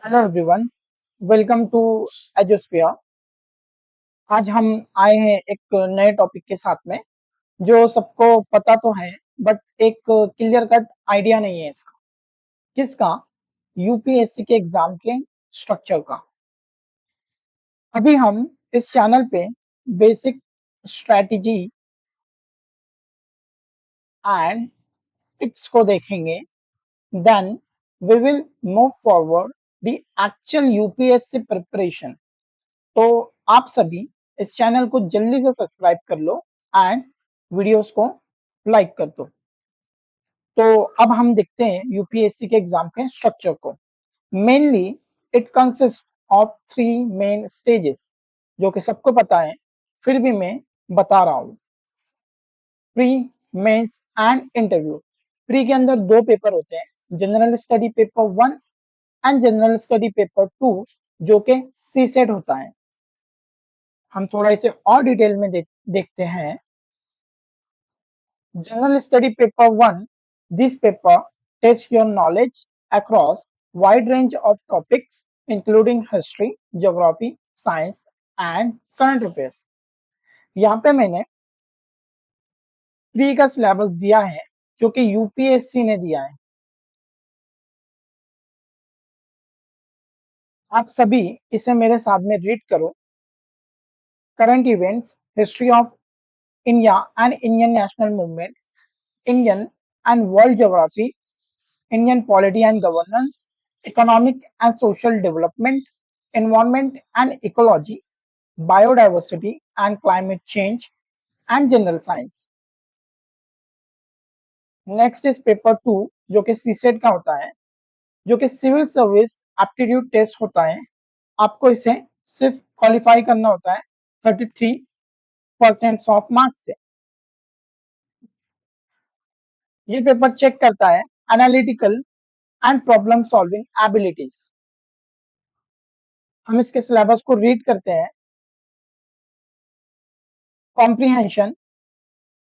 Hello everyone, welcome to Edusphere. आज हम आए हैं एक नए टॉपिक के साथ में जो सबको पता तो है, बट एक क्लियर कट आइडिया नहीं है इसका। किसका? यूपीएससी के एग्जाम के स्ट्रक्चर का। अभी हम इस चैनल पे बेसिक स्ट्रेटजी एंड टिप्स को देखेंगे, then we will move forward the actual UPSC preparation. तो आप सभी इस चैनल को जल्दी से सब्सक्राइब कर लो एंड वीडियोस को लाइक कर दो। तो अब हम देखते हैं यूपीएससी के एग्जाम के स्ट्रक्चर को। Mainly it consist of 3 main stages, जो कि सबको पता है, फिर भी मैं बता रहा हूँ। Pre, mains and interview. Pre के अंदर 2 पेपर होते हैं, general study paper 1 and general study paper 2, जो कि सी सेट होता है। हम थोड़ा इसे और डिटेल में देखते हैं। General Study Paper 1. This paper tests your knowledge across wide range of topics including history, geography, science and current affairs. यहाँ पे मैंने प्री का सिलेबस दिया है जो कि यूपीएससी ने दिया है। आप सभी इसे मेरे साथ में रीड करो। Current events, history of India and Indian national movement, Indian and world geography, Indian polity and governance, economic and social development, environment and ecology, biodiversity and climate change, and general science. Next is paper 2, जो कि CSAT का होता है, जो कि civil service aptitude test होता है। आपको इसे सिर्फ क्वालिफाई करना होता है 33% ऑफ मार्क्स से। ये पेपर चेक करता है analytical and problem solving abilities. हम इसके सिलेबस को रीड करते हैं। Comprehension,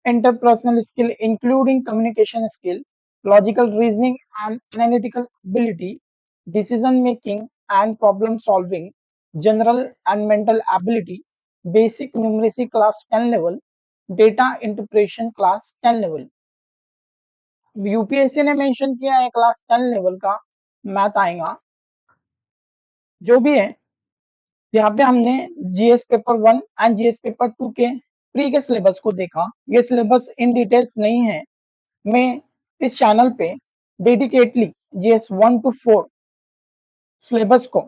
interpersonal skill including communication skill, logical reasoning and analytical ability, decision making and problem solving, general and mental ability, basic numeracy class 10 level, data interpretation class 10 level। UPSC ने mention किया है class 10 level का math आएगा। जो भी है, यहाँ पे हमने GS paper 1 and GS paper 2 के प्री के सिलेबस को देखा। ये सिलेबस इन डिटेल्स नहीं है। मैं इस चैनल पे डेडिकेटली जीएस 1 to 4 सिलेबस को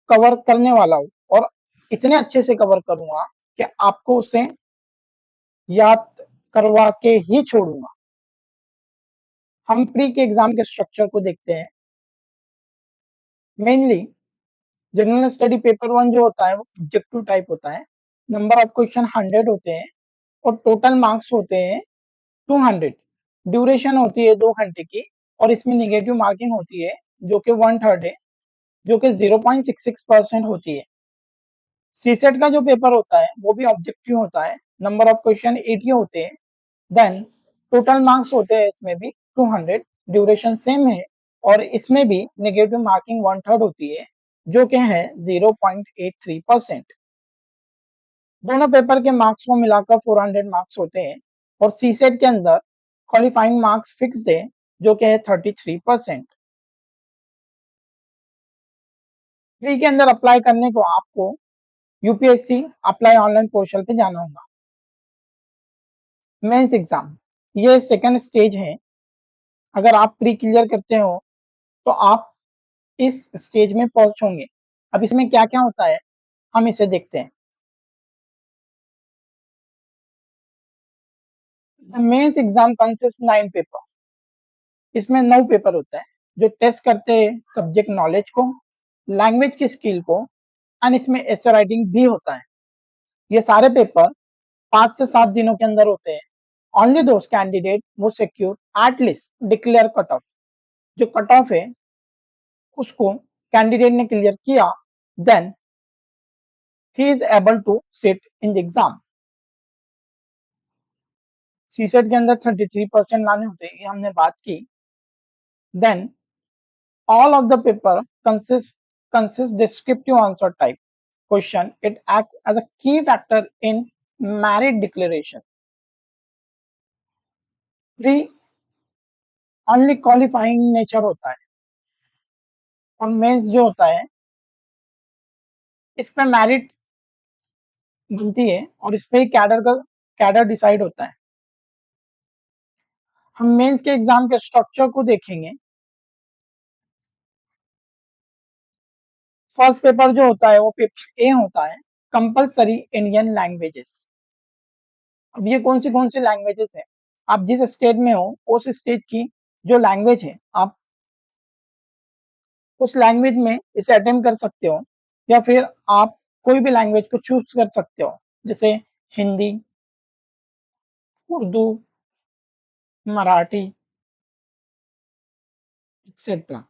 कवर करने वाला हूँ और इतने अच्छे से कवर करूंगा कि आपको उसे याद करवा के ही छोड़ूंगा। हम प्री के एग्जाम के स्ट्रक्चर को देखते हैं। मेनली जनरल स्टडी पेपर 1 जो होता है वो ऑब्जेक्टिव टाइप होता है। नंबर ऑफ क्वेश्चन 100 होते हैं और टोटल मार्क्स होते हैं 200। ड्यूरेशन होती है 2 घंटे की और इसमें निगेटिव मार्किंग होती है जो कि 1/3 है, जो कि 0.66% होती है। सीसेट का जो पेपर होता है वो भी ऑब्जेक्टिव होता है। नंबर ऑफ क्वेश्चन 80 होते हैं। देन टोटल मार्क्स होते हैं इसमें भी 200। ड्यूरेशन सेम है और इसमें भी नेगेटिव मार्किंग 1/3 होती है, जो कि है 0.83%। दोनों पेपर के मार्क्स को मिलाकर 400 मार्क्स होते हैं और सीसेट के अंदर क्वालिफाइंग मार्क्स फिक्स्ड है, जो कि है 33%। प्री के अंदर अप्लाई करने को आपको यूपीएससी अप्लाई ऑनलाइन पोर्टल पे जाना होगा। मेंस एग्जाम, ये सेकंड स्टेज है। अगर आप प्री क्लियर करते हो तो आप इस स्टेज में पहुंचोगे। अब इसमें क्या क्या होता है हम इसे देखते हैं। The mains exam consist 9 paper. इसमें 9 पेपर होता है जो टेस्ट करते हैं सब्जेक्ट नॉलेज को, लैंग्वेज की स्किल को एंड इसमें एसे राइटिंग भी होता है। ये सारे पेपर 5 से 7 दिनों के अंदर होते हैं। ओनली दोज कैंडिडेट वो secure at least declare cut off. जो कट ऑफ है उसको कैंडिडेट ने क्लियर किया, then he is able to sit in the exam. CSAT के अंदर 33% लाने होते हैं, ये हमने बात की। Then all of the paper consists descriptive answer type question. It acts as a key factor in merit declaration. Pre only qualifying nature होता है और मेंस जो होता है इस पे मेरिट बनती है और इस पे ही कैडर डिसाइड होता है। हम मेंस के एग्जाम के स्ट्रक्चर को देखेंगे। फर्स्ट पेपर जो होता है वो पेपर ए होता है, कंपल्सरी इंडियन लैंग्वेजेस। अब ये कौन सी लैंग्वेजेस है, आप जिस स्टेट में हो उस स्टेट की जो लैंग्वेज है आप उस लैंग्वेज में इसे अटेम्प्ट कर सकते हो, या फिर आप कोई भी लैंग्वेज को चूज कर सकते हो, जैसे हिंदी, उर्दू, मराठी एक्सेट्रा।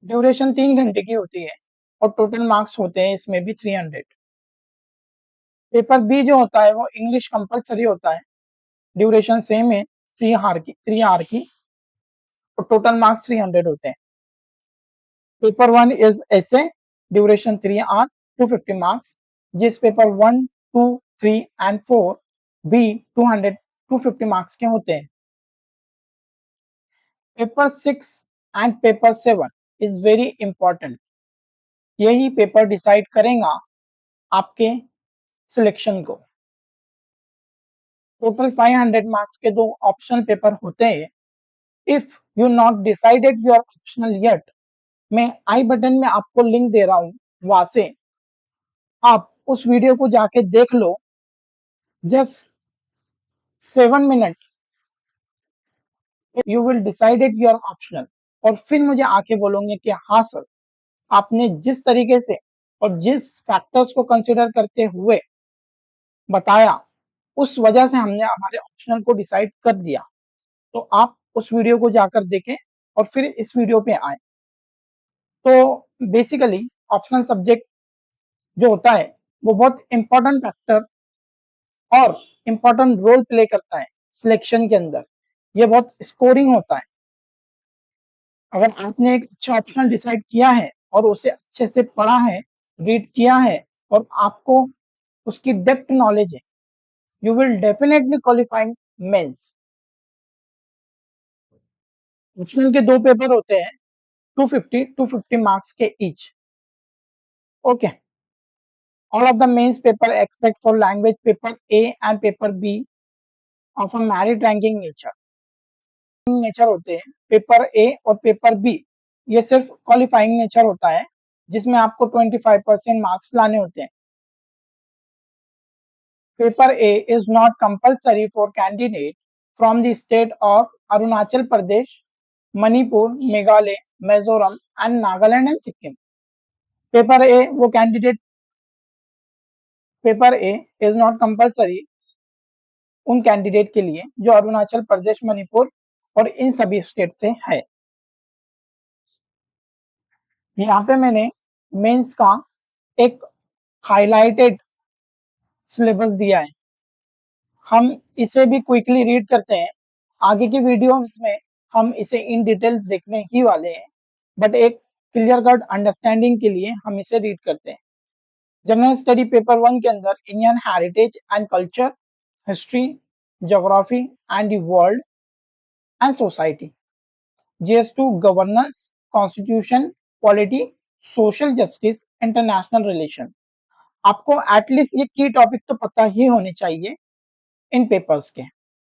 ड्यूरेशन 3 घंटे की होती है और टोटल मार्क्स होते हैं इसमें भी 300। पेपर बी जो होता है वो इंग्लिश कंपलसरी होता है, ड्यूरेशन सेम है 3 आवर की और टोटल मार्क्स 300 होते हैं। पेपर 1 इज ऐसे, ड्यूरेशन 3 आवर, 250 मार्क्स, जिस पेपर 1, 2, 3 एंड 4 भी 250 मार्क्स के होते हैं। Paper 6 and paper 7 is very important, यही पेपर डिसाइड करेगा आपके सिलेक्शन को। टोटल 500 मार्क्स के 2 ऑप्शनल पेपर होते हैं। If you not decided your optional yet, मैं आई बटन में आपको लिंक दे रहा हूं, वहां से आप उस वीडियो को जाके देख लो, just 7 minute, you will decided your optional. और फिर मुझे आके बोलोगे कि हाँ सर, आपने जिस तरीके से और जिस फैक्टर्स को कंसिडर करते हुए बताया, उस वजह से हमने हमारे ऑप्शनल को डिसाइड कर दिया। तो आप उस वीडियो को जाकर देखें और फिर इस वीडियो पे आए। तो बेसिकली ऑप्शनल सब्जेक्ट जो होता है वो बहुत इंपॉर्टेंट फैक्टर और इंपॉर्टेंट रोल प्ले करता है सिलेक्शन के अंदर। ये बहुत स्कोरिंग होता है। अगर आपने एक अच्छा ऑप्शनल डिसाइड किया है और उसे अच्छे से पढ़ा है, रीड किया है और आपको उसकी डेप्थ नॉलेज है, you will definitely qualifying mains. Optional के 2 पेपर होते हैं, 250 मार्क्स के each. Okay, all of the mains paper except for language paper A and paper B of a merit ranking nature होते हैं। पेपर ए और paper B ये सिर्फ qualifying nature होता है, जिसमें आपको 25% मार्क्स लाने होते हैं। Paper A is not compulsory for candidate from the state of Arunachal Pradesh, Manipur, Meghalaya, Mizoram and Nagaland and Sikkim. Paper A वो candidate paper A is not compulsory उन कैंडिडेट के लिए जो अरुणाचल प्रदेश, मणिपुर और इन सभी स्टेट से है। यहाँ पे मैंने मेंस का एक हाइलाइटेड सिलेबस दिया है, हम इसे भी क्विकली रीड करते हैं। आगे की वीडियोस में हम इसे इन डिटेल्स देखने ही वाले हैं, बट एक क्लियर कट अंडरस्टैंडिंग के लिए हम इसे रीड करते हैं। जनरल स्टडी पेपर 1 के अंदर Indian heritage and culture, history, geography and the world and society. GS2 governance, constitution, polity, social justice, international relation. आपको एटलीस्ट ये की टॉपिक तो पता ही होने चाहिए इन पेपर्स के।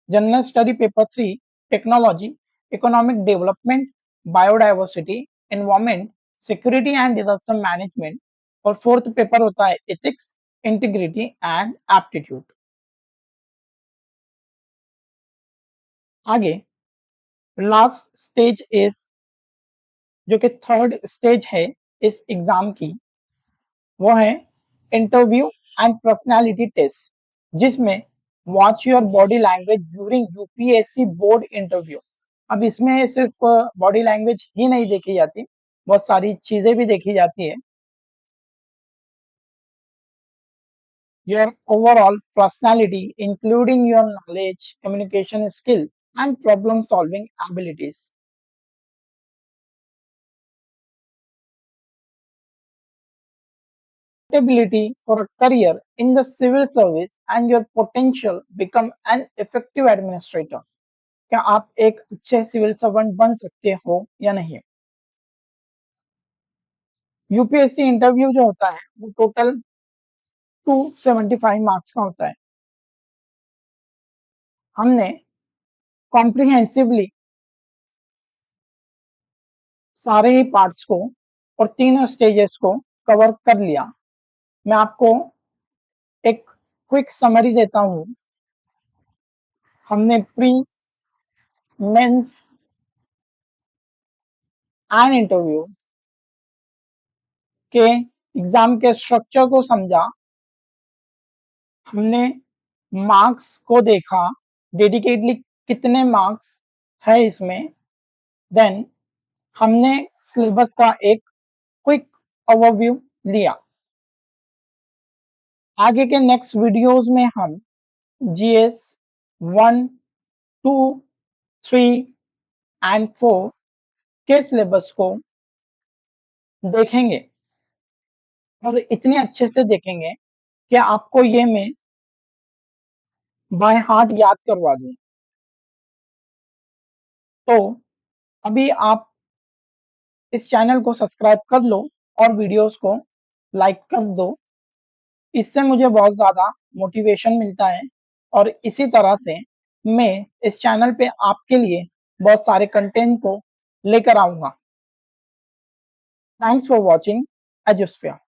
General study paper 3 technology, economic development, biodiversity, environment, security and disaster management. और fourth paper होता है एथिक्स, इंटीग्रिटी एंड एप्टीट्यूड। आगे लास्ट स्टेज इज, जो कि थर्ड स्टेज है इस एग्जाम की, वो है इंटरव्यू एंड पर्सनालिटी टेस्ट, जिसमें watch your body language during UPSC board interview. अब इसमें सिर्फ बॉडी लैंग्वेज ही नहीं देखी जाती, बहुत सारी चीजें भी देखी जाती है। Your overall personality including your knowledge, communication skill and problem solving abilities. suitability for a career in the civil service and your potential become an effective administrator. क्या आप एक अच्छे सिविल सर्वेंट बन सकते हो या नहीं? यूपीएससी इंटरव्यू जो होता है वो टोटल 275 मार्क्स का होता है। हमने कॉम्प्रिहेंसिवली सारे ही पार्ट्स को और तीनों स्टेजेस को कवर कर लिया। मैं आपको एक क्विक समरी देता हूं। हमने प्री, मेंस एंड इंटरव्यू के एग्जाम के स्ट्रक्चर को समझा। हमने मार्क्स को देखा, डेडिकेटली कितने मार्क्स है इसमें। देन हमने सिलेबस का एक क्विक ओवरव्यू लिया। आगे के नेक्स्ट वीडियोस में हम जीएस 1, 2, 3 एंड 4 के सिलेबस को देखेंगे और इतने अच्छे से देखेंगे कि आपको ये मैं बाय हार्ट याद करवा दूं। तो अभी आप इस चैनल को सब्सक्राइब कर लो और वीडियोस को लाइक कर दो। इससे मुझे बहुत ज़्यादा मोटिवेशन मिलता है और इसी तरह से मैं इस चैनल पे आपके लिए बहुत सारे कंटेंट को लेकर आऊँगा। Thanks for watching एजुस्फियर।